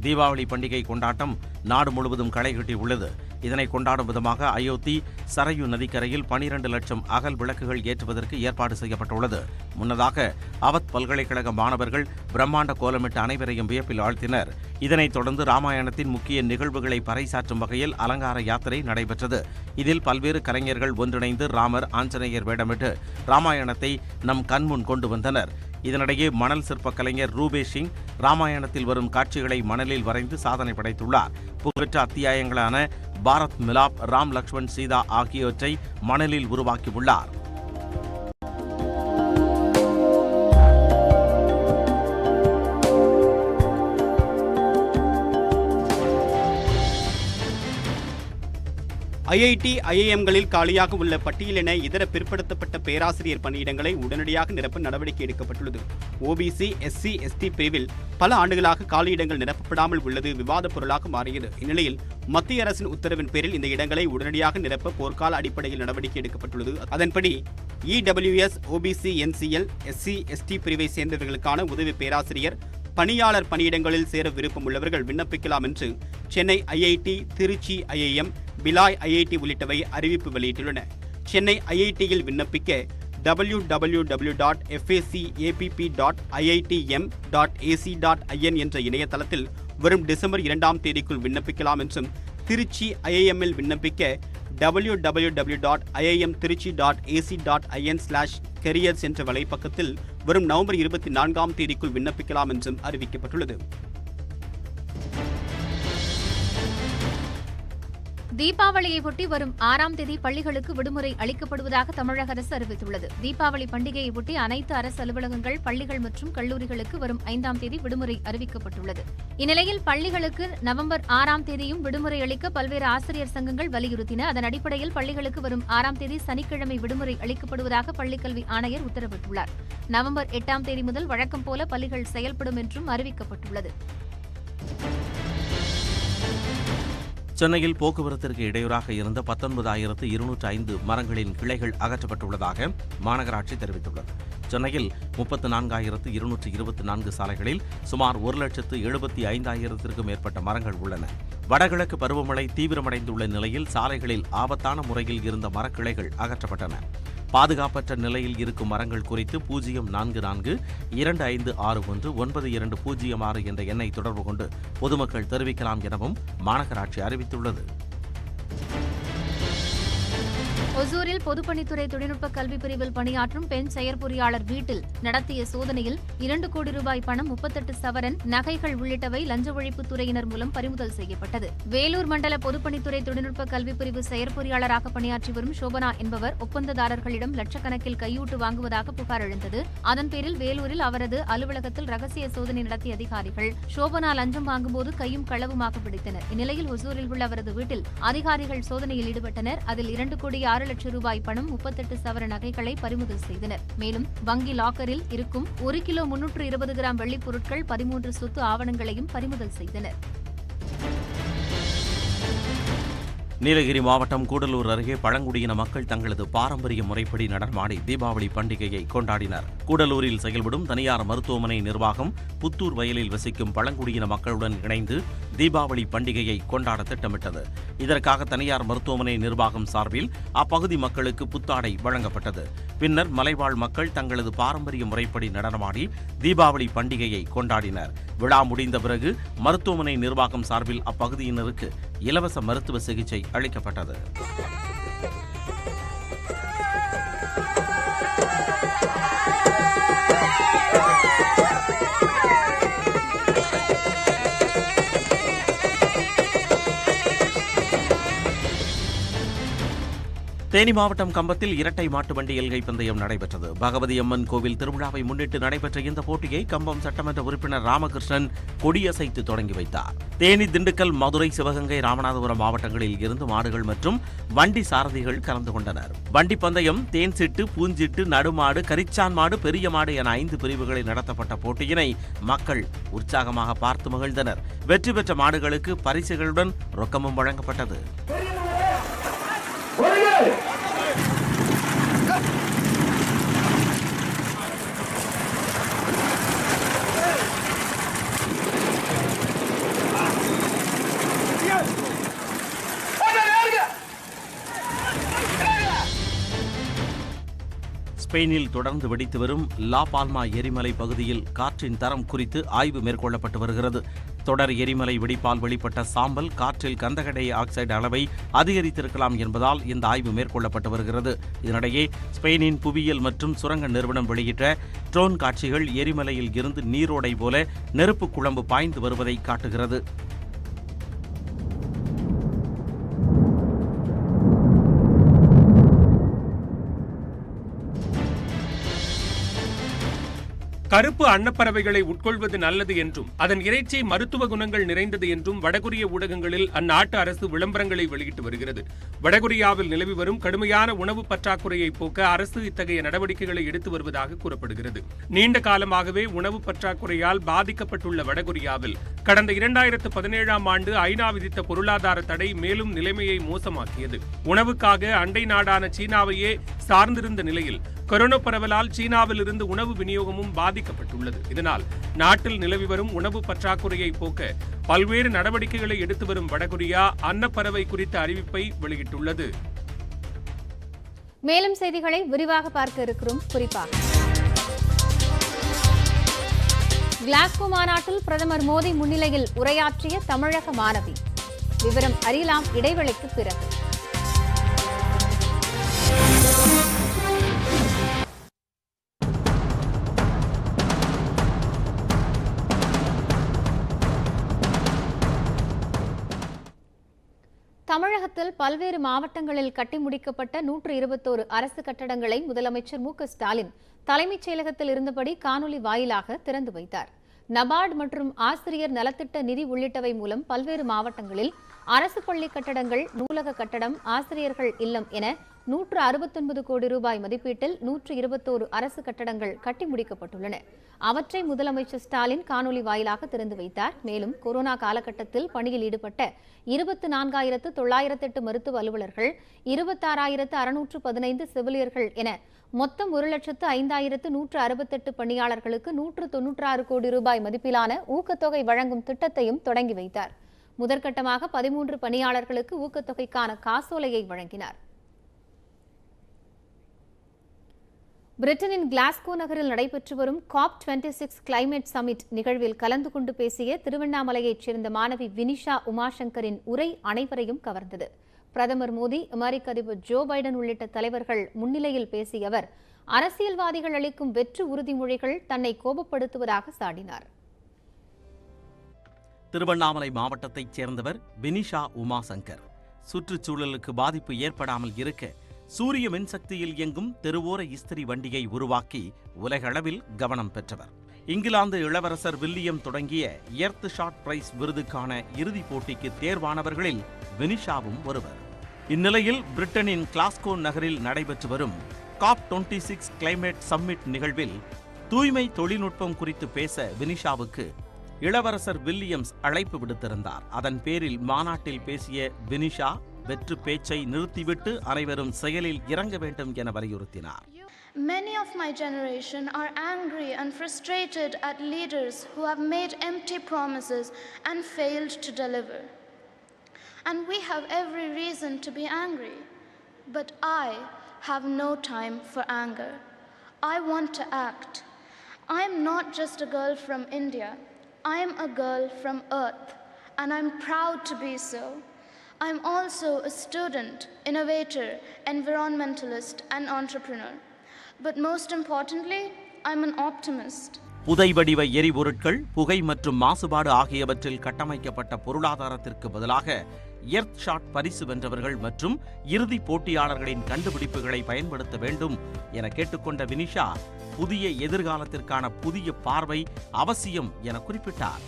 H: தீபாவளி பண்டிகை கொண்டாட்டம் நாடு முழுவதும் களை கட்டியுள்ளது. இதனை கொண்டாடும் விதமாக அயோத்தி சரையு நதிக்கரையில் 12 லட்சம் அகல் விளக்குகள் ஏற்றுவதற்கு ஏற்பாடு செய்யப்பட்டுள்ளது. முன்னதாக அவத் பல்கலைக்கழக மாணவர்கள் பிரம்மாண்ட கோலமிட்டு அனைவரையும் வியப்பில் ஆழ்த்தினர். இதனைத் தொடர்ந்து ராமாயணத்தின் முக்கிய நிகழ்வுகளை பறைசாற்றும் வகையில் அலங்கார யாத்திரை நடைபெற்றது. இதில் பல்வேறு கலைஞர்கள் ஒன்றிணைந்து ராமர், ஆஞ்சநேயர் வேடமிட்டு ராமாயணத்தை நம் கண்முன் கொண்டு வந்தனர். இதனிடையே மணல் சிற்ப கலைஞர் ரூபே சிங் ராமாயணத்தில் வரும் காட்சிகளை மணலில் வரைந்து சாதனை படைத்துள்ளார். புகழ்பெற்ற அத்தியாயங்களான பாரத் மிலாப், ராம் லக்ஷ்மண் சீதா ஆகியவற்றை மணலில் உருவாக்கியுள்ளார்.
I: ஐஐடி, ஐஐஎம்களில் காலியாக உள்ள பட்டியலின இதர பிற்படுத்தப்பட்ட பேராசிரியர் பணியிடங்களை உடனடியாக நிரப்ப நடவடிக்கை எடுக்கப்பட்டுள்ளது. ஓபிசி, எஸ்சி, எஸ்டி பிரிவில் பல ஆண்டுகளாக காலியிடங்கள் நிரப்பப்படாமல் உள்ளது விவாத பொருளாக மாறியது. இந்நிலையில் மத்திய அரசின் உத்தரவின் பேரில் இந்த இடங்களை உடனடியாக நிரப்ப போர்க்கால அடிப்படையில் நடவடிக்கை எடுக்கப்பட்டுள்ளது. அதன்படி EWS, OBC, NCL, SC, ST பிரிவை சேர்ந்தவர்களுக்கான உதவி பேராசிரியர் பணியாளர் பணியிடங்களில் சேர விருப்பம் உள்ளவர்கள் விண்ணப்பிக்கலாம் என்று Chennai IIT, Tiruchi IIM, Bhilai IIT உள்ளிட்டவை அறிவிப்பு வெளியிட்டுள்ளன. சென்னை ஐஐடியில் விண்ணப்பிக்க www.facapp.iitm.ac.in என்ற இணையதளத்தில் வரும் டிசம்பர் 2ஆம் தேதிக்குள் விண்ணப்பிக்கலாம் என்றும், திருச்சி IIMல் விண்ணப்பிக்க www.iimtrichy.ac.in/careers என்ற வலைப்பக்கத்தில் வரும் நவம்பர் 24ஆம் தேதிக்குள் விண்ணப்பிக்கலாம் என்றும் அறிவிக்கப்பட்டுள்ளது.
A: தீபாவளியை ஒட்டி வரும் 6ஆம் தேதி பள்ளிகளுக்கு விடுமுறை அளிக்கப்படுவதாக தமிழக அரசு அறிவித்துள்ளது. தீபாவளி பண்டிகையை ஒட்டி அனைத்து அரசு அலுவலகங்கள், பள்ளிகள் மற்றும் கல்லூரிகளுக்கு வரும் 5ஆம் தேதி விடுமுறை அறிவிக்கப்பட்டுள்ளது. இந்நிலையில் பள்ளிகளுக்கு நவம்பர் 6ஆம் தேதியும் விடுமுறை அளிக்க பல்வேறு ஆசிரியர் சங்கங்கள் வலியுறுத்தின. அதன் அடிப்படையில் பள்ளிகளுக்கு வரும் 6ஆம் தேதி சனிக்கிழமை விடுமுறை அளிக்கப்படுவதாக பள்ளிக்கல்வி ஆணையர் உத்தரவிட்டுள்ளார். நவம்பர் 8ஆம் தேதி முதல் வழக்கம் போல பள்ளிகள் செயல்படும் என்றும் அறிவிக்கப்பட்டுள்ளது.
H: சென்னையில் போக்குவரத்திற்கு இடையூறாக இருந்த 19,205 மரங்களின் கிளைகள் அகற்றப்பட்டுள்ளதாக மாநகராட்சி தெரிவித்துள்ளது. சென்னையில் 34,224 சாலைகளில் சுமார் 1,75,000 மேற்பட்ட மரங்கள் உள்ளன. வடகிழக்கு பருவமழை தீவிரமடைந்துள்ள நிலையில் சாலைகளில் ஆபத்தான முறையில் இருந்த மரக்கிளைகள் அகற்றப்பட்டன. பாதுகாப்பற்ற நிலையில் இருக்கும் மரங்கள் குறித்து 044256192006 என்ற எண்ணை தொடர்பு கொண்டு பொதுமக்கள் தெரிவிக்கலாம் எனவும் மாநகராட்சி அறிவித்துள்ளது.
A: ஒசூரில் பொதுப்பணித்துறை தொழில்நுட்ப கல்வி பிரிவில் பணியாற்றும் பெண் செயற்பொறியாளர் வீட்டில் நடத்திய சோதனையில் 2 கோடி ரூபாய் பணம், 38 சவரன் நகைகள் உள்ளிட்டவை லஞ்ச ஒழிப்புத் துறையினர் மூலம் பறிமுதல் செய்யப்பட்டது. வேலூர் மண்டல பொதுப்பணித்துறை தொழில்நுட்ப கல்வி பிரிவு செயற்பொறியாளராக பணியாற்றி வரும் சோபனா என்பவர் ஒப்பந்ததாரர்களிடம் லட்சக்கணக்கில் கையூட்டு வாங்குவதாக புகார் எழுந்தது. அதன் பேரில் வேலூரில் அவரது அலுவலகத்தில் ரகசிய சோதனை நடத்திய அதிகாரிகள் சோபனா லஞ்சம் வாங்கும்போது கையும் களவுமாக பிடித்தனர். இந்நிலையில் ஒசூரில் உள்ள அவரது வீட்டில் அதிகாரிகள் சோதனையில் ஈடுபட்டனர். அதில் 2 கோடி 6 லட்சம் ரூபாய் பணம், 38 சவர நகைகளை பறிமுதல் செய்தனர். மேலும் வங்கி லாக்கரில் இருக்கும் 1 கிலோ 320 கிராம் வெள்ளிப் பொருட்கள், 13 சொத்து ஆவணங்களையும் பறிமுதல் செய்தனர்.
H: நீலகிரி மாவட்டம் கூடலூர் அருகே பழங்குடியின மக்கள் தங்களது பாரம்பரிய முறைப்படி நடனமாடி தீபாவளி பண்டிகையை கொண்டாடினர். கூடலூரில் செயல்படும் தனியார் மருத்துவமனை நிர்வாகம் புத்தூர் வயலில் வசிக்கும் பழங்குடியின மக்களுடன் இணைந்து தீபாவளி பண்டிகையை கொண்டாட திட்டமிட்டது. இதற்காக தனியார் மருத்துவமனை நிர்வாகம் சார்பில் அப்பகுதி மக்களுக்கு புத்தாடை வழங்கப்பட்டது. பின்னர் மலைவாழ் மக்கள் தங்களது பாரம்பரிய முறைப்படி நடனமாடி தீபாவளி பண்டிகையை கொண்டாடினர். விழா முடிந்த பிறகு மருத்துவமனை நிர்வாகம் சார்பில் அப்பகுதியினருக்கு இலவச மருத்துவ சிகிச்சை அளிக்கப்பட்டது. தேனி மாவட்டம் கம்பத்தில் இரட்டை மாட்டு வண்டி எல்கை பந்தயம் நடைபெற்றது. பகவதி அம்மன் கோவில் திருவிழாவை முன்னிட்டு நடைபெற்ற இந்த போட்டியை கம்பம் சட்டமன்ற உறுப்பினர் ராமகிருஷ்ணன் கொடியசைத்து தொடங்கி வைத்தார். தேனி, திண்டுக்கல், மதுரை, சிவகங்கை, ராமநாதபுரம் மாவட்டங்களில் இருந்து மாடுகள் மற்றும் வண்டி சாரதிகள் கலந்து கொண்டனர். வண்டி பந்தயம் தேன்சிட்டு, பூஞ்சிட்டு, நடுமாடு, கரிச்சான் மாடு, பெரிய மாடு என 5 பிரிவுகளில் நடத்தப்பட்ட போட்டியினை மக்கள் உற்சாகமாக பார்த்து மகிழ்ந்தனர். வெற்றி பெற்ற மாடுகளுக்கு பரிசுகளுடன் ரொக்கமும் வழங்கப்பட்டது. ஸ்பெயினில் தொடர்ந்து வெடித்து வரும் லா பால்மா எரிமலை பகுதியில் காற்றின் தரம் குறித்து ஆய்வு மேற்கொள்ளப்பட்டு வருகிறது. தொடர் எரிமலை வெடிப்பால் வெளிப்பட்ட சாம்பல் காற்றில் கந்தக டை ஆக்சைடு அளவை அதிகரித்திருக்கலாம் என்பதால் இந்த ஆய்வு மேற்கொள்ளப்பட்டு வருகிறது. இதனிடையே ஸ்பெயினின் புவியியல் மற்றும் சுரங்க நிறுவனம் வெளியிட்ட ட்ரோன் காட்சிகள் எரிமலையில் இருந்து நீரோடை போல நெருப்பு குழம்பு பாய்ந்து வருவதை காட்டுகிறது.
J: கருப்பு அன்னப்பறவைகளை உட்கொள்வது நல்லது என்றும் அதன் இறைச்சி மருத்துவ குணங்கள் நிறைந்தது என்றும் வடகொரிய ஊடகங்களில் அந்நாட்டு அரசு விளம்பரங்களை வெளியிட்டு வருகிறது. வடகொரியாவில் நிலவி வரும் கடுமையான உணவு பற்றாக்குறையை போக்க அரசு இத்தகைய நடவடிக்கைகளை எடுத்து வருவதாக கூறப்படுகிறது. நீண்ட காலமாகவே உணவு பற்றாக்குறையால் பாதிக்கப்பட்டுள்ள வடகொரியாவில் கடந்த 2017ஆம் ஆண்டு ஐநா விதித்த பொருளாதார தடை மேலும் நிலைமையை மோசமாக்கியது. உணவுக்காக அண்டை நாடான சீனாவையே சார்ந்திருந்த நிலையில் கொரோனா பரவலால் சீனாவில் இருந்து உணவு விநியோகமும் பாதிக்கப்பட்டுள்ளது. இதனால் நாட்டில் நிலவி வரும் உணவு பற்றாக்குறையை போக்க பல்வேறு நடவடிக்கைகளை எடுத்து வரும் வடகொரியா அன்னப்பறவை குறித்த அறிவிப்பை வெளியிட்டுள்ளது.
A: மேலும் செய்திகளை விரிவாக பார்க்க இருக்கிறோம். குறிப்பாக கிளாஸ்கோ மாநாட்டில் பிரதமர் மோடி முன்னிலையில் உரையாற்றிய தமிழக மாணவி. விவரம் அறியலாம் இடைவெளிக்கு பிறகு. தமிழகத்தில் பல்வேறு மாவட்டங்களில் கட்டி முடிக்கப்பட்ட 121 அரசு கட்டடங்களை முதலமைச்சர் மு.க.ஸ்டாலின் தலைமைச் செயலகத்தில் இருந்தபடி காணொலி வாயிலாக திறந்து வைத்தார். நபார்டு மற்றும் ஆசிரியர் நலத்திட்ட நிதி உள்ளிட்டவை மூலம் பல்வேறு மாவட்டங்களில் அரசு பள்ளி கட்டடங்கள், நூலக கட்டடம், ஆசிரியர்கள் இல்லம் என 169 கோடி ரூபாய் மதிப்பீட்டில் 121 அரசு கட்டடங்கள் கட்டி முடிக்கப்பட்டுள்ளன. அவற்றை முதலமைச்சர் ஸ்டாலின் காணொலி வாயிலாக திறந்து வைத்தார். மேலும் கொரோனா காலகட்டத்தில் பணியில் ஈடுபட்ட 24,908 மருத்துவ அலுவலர்கள், 26,615 செவிலியர்கள் என மொத்தம் 1,05,168 பணியாளர்களுக்கு 196 கோடி ரூபாய் மதிப்பிலான ஊக்கத்தொகை வழங்கும் திட்டத்தையும் தொடங்கி வைத்தார். முதற்கட்டமாக 13 பணியாளர்களுக்கு ஊக்கத்தொகைக்கான காசோலையை வழங்கினார். பிரிட்டனின் கிளாஸ்கோ நகரில் நடைபெற்று வரும் COP26 கிளைமேட் சமிட் நிகழ்வில் கலந்து கொண்டு பேசிய திருவண்ணாமலையைச் சேர்ந்த மாணவி வினிஷா உமாசங்கரின் உரை அனைவரையும் கவர்ந்தது. பிரதமர் மோடி, அமெரிக்க அதிபர் ஜோ பைடன் உள்ளிட்ட தலைவர்கள் முன்னிலையில் பேசிய அவர் அரசியல்வாதிகள் அளிக்கும் வெற்று உறுதிமொழிகள் தன்னை கோபப்படுத்துவதாக சாடினார்.
H: திருவண்ணாமலை மாவட்டத்தைச் சேர்ந்தவர் வினிஷா உமாசங்கர். சுற்றுச்சூழலுக்கு பாதிப்பு ஏற்படாமல் இருக்க சூரிய மின்சக்தியில் இயங்கும் தெருவோர இஸ்திரி வண்டியை உருவாக்கி உலகளவில் கவனம் பெற்றவர். இங்கிலாந்து இளவரசர் வில்லியம் தொடங்கிய எர்த் ஷாட் பிரைஸ் விருதுக்கான இறுதிப் போட்டிக்கு தேர்வானவர்களில் வினிஷாவும் ஒருவர். இந்நிலையில் பிரிட்டனின் கிளாஸ்கோ நகரில் நடைபெற்று வரும் COP26 கிளைமேட் சம்மிட் நிகழ்வில் தூய்மை தொழில்நுட்பம் குறித்து பேச வினிஷாவுக்கு இளவரசர் வில்லியம்ஸ் அழைப்பு விடுத்திருந்தார். அதன் பேரில் மாநாட்டில் பேசிய வினிஷா வெற்று பேச்சை நிறுத்திவிட்டு அனைவரும் செயலில் இறங்க வேண்டும் என வலியுறுத்தினார்.
K: Many of my generation are angry and frustrated at leaders who have made empty promises and failed to deliver. And we have every reason to be angry. But I have no time for anger. I want to act. I am not just a girl from India. I am a girl from Earth, and I'm proud to be so. I'm also a student, innovator, environmentalist, and entrepreneur. But most importantly, I'm an optimist.
H: புதை வடிவ எரிபொருட்கள், புகை மற்றும் மாசுபாடு ஆகியவற்றில் கட்டமைக்கப்பட்ட பொருளாதாரத்திற்கு பதிலாக earth shot பரிசு வென்றவர்கள் மற்றும் இறுதி போட்டியாளர்களின் கண்டுபிடிப்புகளை பயன்படுத்த வேண்டும் என கேட்டுக்கொண்ட வினிஷா புதிய எதிர்காலத்திற்கான புதிய பார்வை அவசியம் என குறிப்பிட்டார்.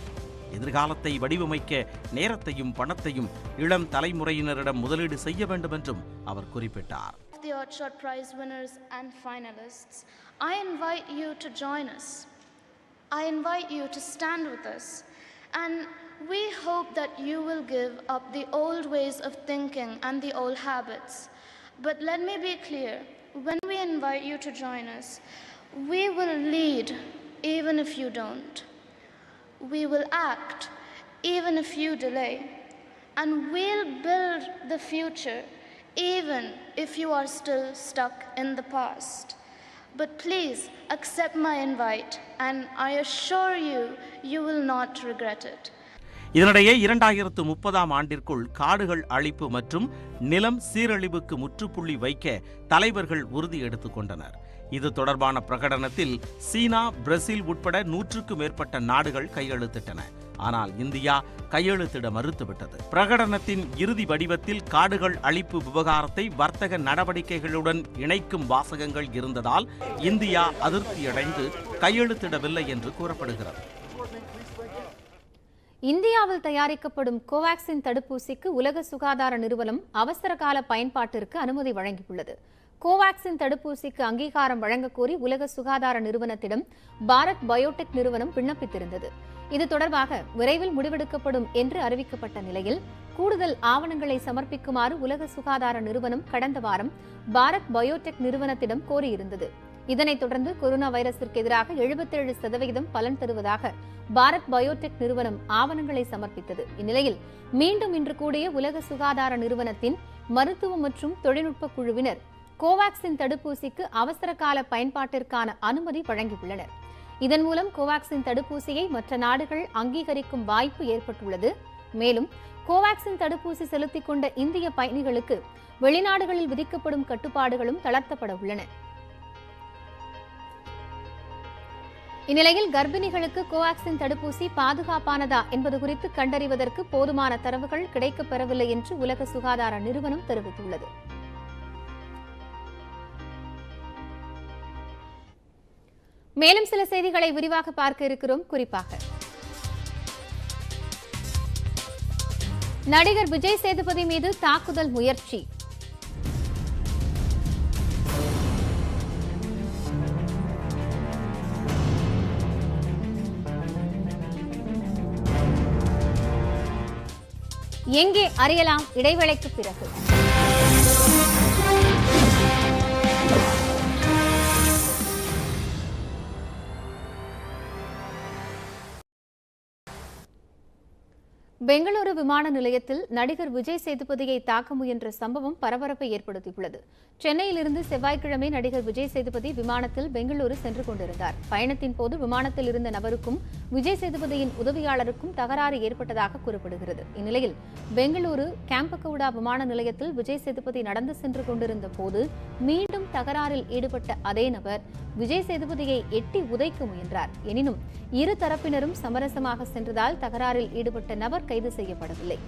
H: எதிர்காலத்தை வடிவமைக்க நேரத்தையும் பணத்தையும் இளம் தலைமுறையினரிடம் முதலீடு செய்ய வேண்டும் என்றும் அவர் குறிப்பிட்டார்.
K: The Earthshot Prize winners and finalists, I invite you to join us. I invite you to stand with us, and we hope that you will give up the old ways of thinking and the old habits. But let me be clear, when we invite you to join us, we will lead even if you don't. We will act even if you delay, and we'll build the future even if you are still stuck in the past. But please accept my invite, and I assure you, you will not regret it.
H: இதனிடையே 2030ஆம் ஆண்டிற்குள் காடுகள் அழிப்பு மற்றும் நிலம் சீரழிவுக்கு முற்றுப்புள்ளி வைக்க தலைவர்கள் உறுதி எடுத்துக் கொண்டனர். இது தொடர்பான பிரகடனத்தில் சீனா, பிரேசில் உட்பட 100க்கும் மேற்பட்ட நாடுகள் கையெழுத்திட்டன. ஆனால் இந்தியா கையெழுத்திட மறுத்துவிட்டது. பிரகடனத்தின் இறுதி வடிவத்தில் காடுகள் அழிப்பு விவகாரத்தை வர்த்தக நடவடிக்கைகளுடன் இணைக்கும் வாசகங்கள் இருந்ததால் இந்தியா அதிருப்தியடைந்து கையெழுத்திடவில்லை என்று கூறப்படுகிறது.
A: இந்தியாவில் தயாரிக்கப்படும் கோவாக்சின் தடுப்பூசிக்கு உலக சுகாதார நிறுவனம் அவசர கால பயன்பாட்டிற்கு அனுமதி வழங்கியுள்ளது. கோவாக்சின் தடுப்பூசிக்கு அங்கீகாரம் வழங்கக் கோரி உலக சுகாதார நிறுவனத்திடம் பாரத் பயோடெக் நிறுவனம் விண்ணப்பித்திருந்தது. இது தொடர்பாக விரைவில் முடிவெடுக்கப்படும் என்று அறிவிக்கப்பட்ட நிலையில் கூடுதல் ஆவணங்களை சமர்ப்பிக்குமாறு உலக சுகாதார நிறுவனம் கடந்த வாரம் பாரத் பயோடெக் நிறுவனத்திடம் கோரியிருந்தது. இதனைத் தொடர்ந்து கொரோனா வைரஸிற்கு எதிராக 77% பலன் தருவதாக பாரத் பயோடெக் நிறுவனம் ஆவணங்களை சமர்ப்பித்தது. இந்நிலையில் மீண்டும் இன்று கூடிய உலக சுகாதார நிறுவனத்தின் மருத்துவ மற்றும் தொழில்நுட்ப குழுவினர் கோவாக்சின் தடுப்பூசிக்கு அவசர கால பயன்பாட்டிற்கான அனுமதி வழங்கியுள்ளனர். இதன் மூலம் கோவாக்சின் தடுப்பூசியை மற்ற நாடுகள் அங்கீகரிக்கும் வாய்ப்பு ஏற்பட்டுள்ளது. மேலும் கோவாக்சின் தடுப்பூசி செலுத்திக் கொண்ட இந்திய பயணிகளுக்கு வெளிநாடுகளில் விதிக்கப்படும் கட்டுப்பாடுகளும் தளர்த்தப்பட உள்ளன. இந்நிலையில் கர்ப்பிணிகளுக்கு கோவாக்சின் தடுப்பூசி பாதுகாப்பானதா என்பது குறித்து கண்டறிவதற்கு போதுமான தரவுகள் கிடைக்கப்பெறவில்லை என்று உலக சுகாதார நிறுவனம் தெரிவித்துள்ளது. மேலும் சில செய்திகளை விரிவாக பார்க்க இருக்கிறோம். குறிப்பாக நடிகர் விஜய் சேதுபதி மீது தாக்குதல் முயற்சி. எங்கே அறியலாம் இடைவேளைக்கு பிறகு. பெங்களூரு விமான நிலையத்தில் நடிகர் விஜய் சேதுபதியை தாக்க முயன்ற சம்பவம் பரபரப்பை ஏற்படுத்தியுள்ளது. சென்னையிலிருந்து செவ்வாய்க்கிழமை நடிகர் விஜய் சேதுபதி விமானத்தில் பெங்களூரு சென்று கொண்டிருந்தார். பயணத்தின் போது விமானத்தில் இருந்த நபருக்கும் விஜய் சேதுபதியின் உதவியாளருக்கும் தகராறு ஏற்பட்டதாக கூறப்படுகிறது. இந்நிலையில் பெங்களூரு கேம்பகவுடா விமான நிலையத்தில் விஜய் சேதுபதி நடந்து சென்று கொண்டிருந்த போது மீண்டும் தகராறில் ஈடுபட்ட அதே நபர் விஜய் சேதுபதியை எட்டி உதைக்க முயன்றார். எனினும் இரு தரப்பினரும் சமரசமாக சென்றதால் தகராறில் ஈடுபட்ட நபர் கைது செய்யப்படவில்லை.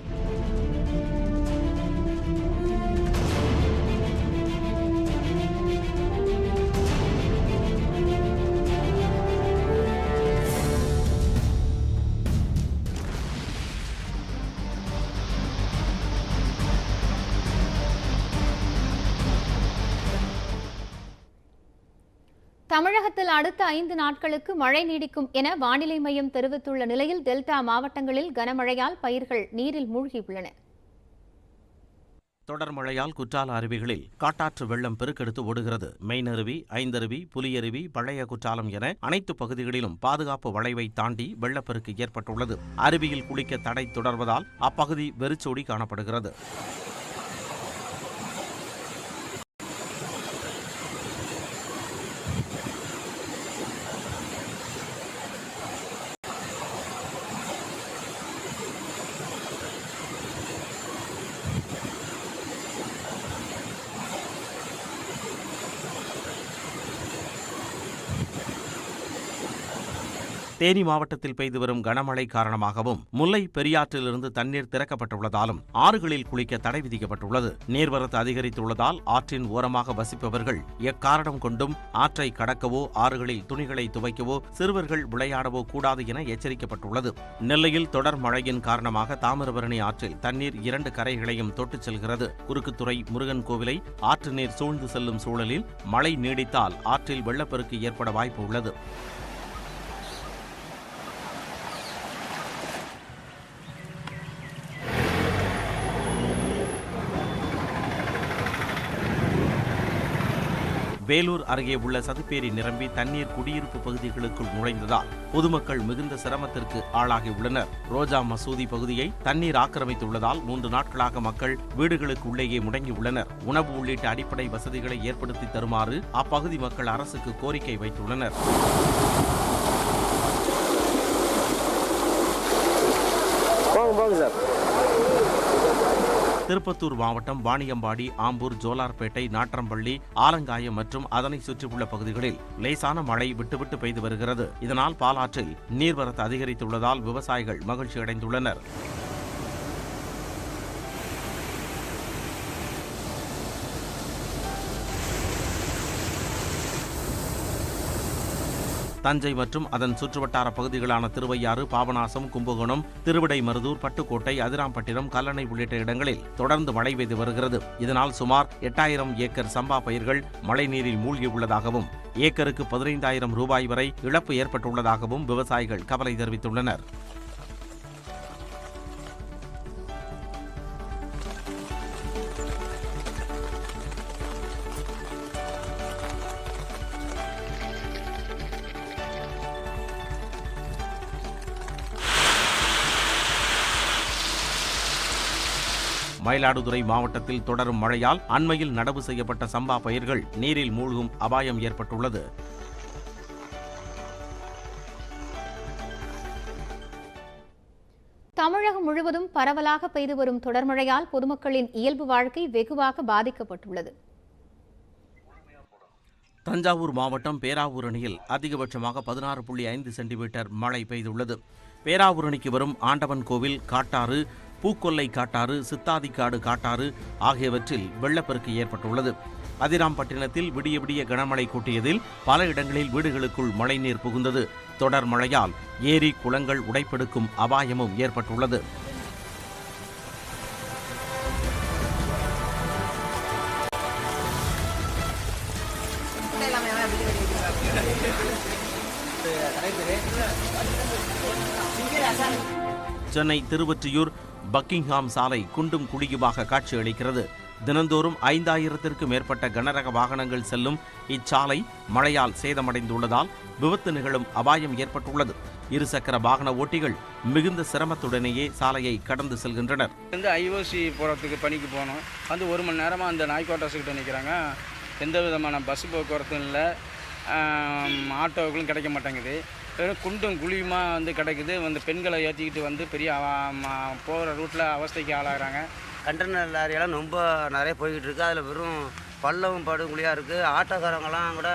A: தமிழகத்தில் அடுத்த 5 நாட்களுக்கு மழை நீடிக்கும் என வானிலை மையம் தெரிவித்துள்ள நிலையில் டெல்டா மாவட்டங்களில் கனமழையால் பயிர்கள் நீரில் மூழ்கியுள்ளன.
H: தொடர் மழையால் குற்றால அருவிகளில் காட்டாற்று வெள்ளம் பெருக்கெடுத்து ஓடுகிறது. மெயினருவி, ஐந்தருவி, புலியருவி, பழைய குற்றாலம் என அனைத்து பகுதிகளிலும் பாதுகாப்பு வளைவை தாண்டி வெள்ளப்பெருக்கு ஏற்பட்டுள்ளது. அருவியில் குளிக்க தடை தொடர்வதால் அப்பகுதி வெறிச்சோடி காணப்படுகிறது. தேனி மாவட்டத்தில் பெய்து வரும் கனமழை காரணமாகவும் முல்லை பெரியாற்றிலிருந்து தண்ணீர் திறக்கப்பட்டுள்ளதாலும் ஆறுகளில் குளிக்க தடை விதிக்கப்பட்டுள்ளது. நீர்வரத்து அதிகரித்துள்ளதால் ஆற்றின் ஓரமாக வசிப்பவர்கள் எக்காரணம் கொண்டும் ஆற்றை கடக்கவோ ஆறுகளில் துணிகளை துவைக்கவோ சிறுவர்கள் விளையாடவோ கூடாது என எச்சரிக்கப்பட்டுள்ளது. நெல்லையில் தொடர் மழையின் காரணமாக தாமிரபரணி ஆற்றில் தண்ணீர் 2 கரைகளையும் தொட்டுச் செல்கிறது. குறுக்குத்துறை முருகன் கோவிலை ஆற்று நீர் சூழ்ந்து செல்லும் சூழலில் மழை நீடித்தால் ஆற்றில் வெள்ளப்பெருக்கு ஏற்பட வாய்ப்பு உள்ளது. வேலூர் அருகே உள்ள சதுப்பேரி நிரம்பி தண்ணீர் குடியிருப்பு பகுதிகளுக்குள் நுழைந்ததால் பொதுமக்கள் மிகுந்த சிரமத்திற்கு ஆளாகியுள்ளனர். ரோஜா மசூதி பகுதியை தண்ணீர் ஆக்கிரமித்துள்ளதால் 3 நாட்களாக மக்கள் வீடுகளுக்கு உள்ளேயே முடங்கியுள்ளனர். உணவு உள்ளிட்ட அடிப்படை வசதிகளை ஏற்படுத்தி தருமாறு அப்பகுதி மக்கள் அரசுக்கு கோரிக்கை வைத்துள்ளனர். திருப்பத்தூர் மாவட்டம் வாணியம்பாடி, ஆம்பூர், ஜோலார்பேட்டை, நாற்றம்பள்ளி, ஆலங்காயம் மற்றும் அதனை சுற்றியுள்ள பகுதிகளில் லேசான மழை விட்டுவிட்டு பெய்து வருகிறது. இதனால் பாலாற்றில் நீர்வரத்து அதிகரித்துள்ளதால் விவசாயிகள் மகிழ்ச்சியடைந்துள்ளனர். தஞ்சை மற்றும் அதன் சுற்றுவட்டார பகுதிகளான திருவையாறு, பாபநாசம், கும்பகோணம், திருவிடைமருதூர், பட்டுக்கோட்டை, அதிராம்பட்டினம், கல்லணை உள்ளிட்ட இடங்களில் தொடர்ந்து மழை பெய்து வருகிறது. இதனால் சுமார் 8000 ஏக்கர் சம்பா பயிர்கள் மழைநீரில் மூழ்கியுள்ளதாகவும் ஏக்கருக்கு 15,000 ரூபாய் வரை இழப்பு ஏற்பட்டுள்ளதாகவும் விவசாயிகள் கவலை தெரிவித்துள்ளனர். மயிலாடுதுறை மாவட்டத்தில் தொடரும் மழையால் அண்மையில் நடவு செய்யப்பட்ட சம்பா பயிர்கள் நீரில் மூழ்கும் அபாயம் ஏற்பட்டுள்ளது.
A: தமிழகம் முழுவதும் பரவலாக பெய்து வரும் தொடர் மழையால் பொதுமக்களின் இயல்பு வாழ்க்கை வெகுவாக பாதிக்கப்பட்டுள்ளது.
H: தஞ்சாவூர் மாவட்டம் பேராவூரணியில் அதிகபட்சமாக 16.5 சென்டிமீட்டர் மழை பெய்துள்ளது. பேராவூரணிக்கு வரும் ஆண்டவன் கோவில் காட்டாறு, பூக்கொல்லை காட்டாறு, சித்தாதிக்காடு காட்டாறு ஆகியவற்றில் வெள்ளப்பெருக்கு ஏற்பட்டுள்ளது. அதிராம்பட்டினத்தில் விடிய விடிய கனமழை கூட்டியதில் பல இடங்களில் வீடுகளுக்குள் மழைநீர் புகுந்தது. தொடர் மழையால் ஏரி குளங்கள் உடைப்பெடுக்கும் அபாயமும் ஏற்பட்டுள்ளது. சென்னை திருவொற்றியூர் பக்கிங்ஹாம் சாலை குண்டும் குழியுமாக காட்சியளிக்கிறது. தினந்தோறும் 5000த்திற்கும் மேற்பட்ட கனரக வாகனங்கள் செல்லும் இச்சாலை மழையால் சேதமடைந்துள்ளதால் விபத்து நிகழும் அபாயம் ஏற்பட்டுள்ளது. இருசக்கர வாகன ஓட்டிகள் மிகுந்த சிரமத்துடனேயே சாலையை கடந்து செல்கின்றனர்.
L: ஐஓசி போகிறதுக்கு பணிக்கு போனோம். ஒரு மணி நேரமாக அந்த நாய்க்கோட்டாசுக்கிட்ட நிற்கிறாங்க. எந்த விதமான பஸ் போக்குவரத்தும் இல்லை, ஆட்டோக்களும் கிடைக்க மாட்டேங்குது. குண்டும் குழியுமா கிடைக்குது. பெண்களை ஏற்றிக்கிட்டு பெரிய போகிற ரூட்டில் அவஸ்தைக்கு ஆளாகிறாங்க.
M: கண்டெய்னர் லாரியெல்லாம் ரொம்ப நிறைய போய்கிட்டு இருக்குது. அதில் வெறும் பள்ளமும் படுகுழியாக இருக்குது. ஆட்டோக்காரங்கெல்லாம் கூட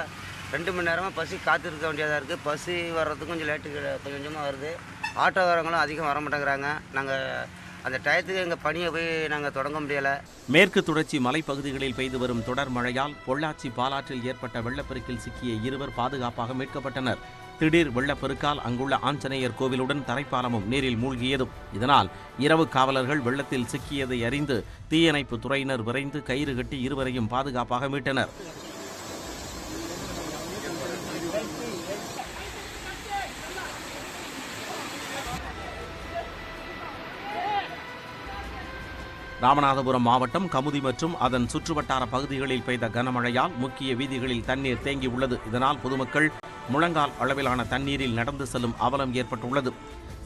M: 2 மணி நேரமாக பசி காத்திருக்க வேண்டியதாக இருக்குது. பசி வர்றதுக்கு கொஞ்சம் லேட்டு கொஞ்சம் கொஞ்சமாக வருது. ஆட்டோக்காரங்களும் அதிகம் வர மாட்டேங்கிறாங்க. நாங்கள் அந்த டயத்துக்கு எங்கள் பணியை போய் நாங்கள் தொடங்க முடியலை.
H: மேற்கு தொடர்ச்சி மலைப்பகுதிகளில் பெய்து வரும் தொடர் மழையால் பொள்ளாச்சி பாலாற்றில் ஏற்பட்ட வெள்ளப்பெருக்கில் சிக்கிய 2 பாதுகாப்பாக மீட்கப்பட்டனர். திடீர் வெள்ளப்பெருக்கால் அங்குள்ள ஆஞ்சநேயர் கோவிலுடன் தரைப்பாலமும் நீரில் மூழ்கியதும். இதனால் இரவு காவலர்கள் வெள்ளத்தில் சிக்கியதை அறிந்து தீயணைப்பு துறையினர் விரைந்து கயிறு கட்டி 2 பாதுகாப்பாக மீட்டனர். ராமநாதபுரம் மாவட்டம் கமுதி மற்றும் அதன் சுற்றுவட்டார பகுதிகளில் பெய்த கனமழையால் முக்கிய வீதிகளில் தண்ணீர் தேங்கியுள்ளது. இதனால் பொதுமக்கள் முழங்கால் அளவிலான தண்ணீரில் நடந்து செல்லும் அவலம் ஏற்பட்டுள்ளது.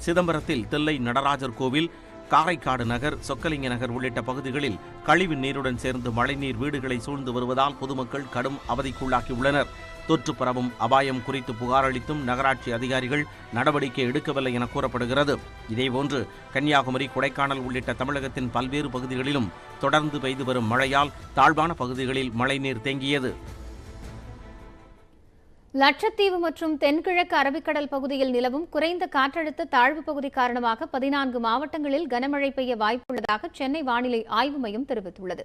H: சிதம்பரத்தில் தில்லை நடராஜர் கோவில், காரைக்காடு நகர், சொக்கலிங்க நகர் உள்ளிட்ட பகுதிகளில் கழிவு நீருடன் சேர்ந்து மழைநீர் வீடுகளை சூழ்ந்து வருவதால் பொதுமக்கள் கடும் அவதிக்குள்ளாக்கியுள்ளனர். தொற்று பரவும் அபாயம் குறித்து புகார் அளித்தும் நகராட்சி அதிகாரிகள் நடவடிக்கை எடுக்கவில்லை என கூறப்படுகிறது. இதேபோன்று கன்னியாகுமரி, கொடைக்கானல் உள்ளிட்ட தமிழகத்தின் பல்வேறு பகுதிகளிலும் தொடர்ந்து பெய்து வரும் மழையால் தாழ்வான பகுதிகளில் மழைநீர் தேங்கியது.
A: லட்சத்தீவு மற்றும் தென்கிழக்கு அரபிக்கடல் பகுதியில் நிலவும் குறைந்த காற்றழுத்த தாழ்வு பகுதி காரணமாக 14 மாவட்டங்களில் கனமழை பெய்ய வாய்ப்புள்ளதாக சென்னை வானிலை ஆய்வு மையம் தெரிவித்துள்ளது.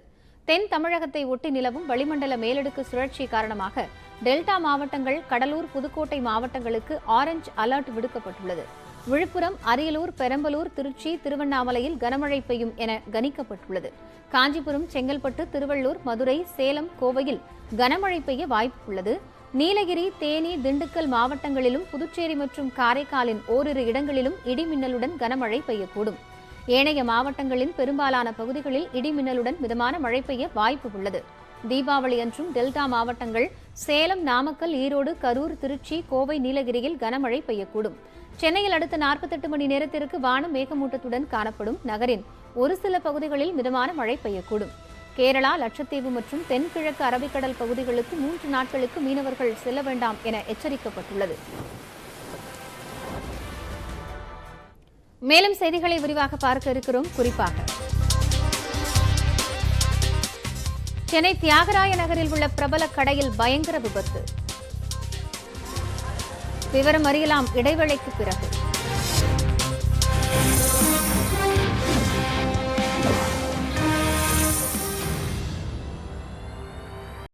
A: தென் தமிழகத்தை ஒட்டி நிலவும் வளிமண்டல மேலடுக்கு சுழற்சி காரணமாக டெல்டா மாவட்டங்கள், கடலூர், புதுக்கோட்டை மாவட்டங்களுக்கு ஆரஞ்ச் அலர்ட் விடுக்கப்பட்டுள்ளது. விழுப்புரம், அரியலூர், பெரம்பலூர், திருச்சி, திருவண்ணாமலையில் கனமழை பெய்யும் என கணிக்கப்பட்டுள்ளது. காஞ்சிபுரம், செங்கல்பட்டு, திருவள்ளூர், மதுரை, சேலம், கோவையில் கனமழை பெய்ய வாய்ப்புள்ளது. நீலகிரி, தேனி, திண்டுக்கல் மாவட்டங்களிலும் புதுச்சேரி மற்றும் காரைக்காலின் ஓரிரு இடங்களிலும் இடிமின்னலுடன் கனமழை பெய்யக்கூடும். ஏனைய மாவட்டங்களின் பெரும்பாலான பகுதிகளில் இடிமின்னலுடன் மிதமான மழை பெய்ய வாய்ப்பு உள்ளது. தீபாவளி அன்றும் டெல்டா மாவட்டங்கள் சேலம், நாமக்கல், ஈரோடு, கரூர், திருச்சி, கோவை, நீலகிரியில் கனமழை பெய்யக்கூடும். சென்னையில் அடுத்த 48 மணி நேரத்திற்கு வானம் மேகமூட்டத்துடன் காணப்படும். நகரின் ஒரு சில பகுதிகளில் மிதமான மழை பெய்யக்கூடும். கேரளா, லட்சத்தீவு மற்றும் தென்கிழக்கு அரபிக்கடல் பகுதிகளுக்கு 3 நாட்களுக்கு மீனவர்கள் செல்ல வேண்டாம் என எச்சரிக்கப்பட்டுள்ளது. மேலும் செய்திகளை விரிவாக பார்க்க இருக்கிறோம். குறிப்பாக சென்னை தியாகராய நகரில் உள்ள பிரபல கடையில் பயங்கர விபத்து. விவரம் அறியலாம் இடைவேளைக்கு பிறகு.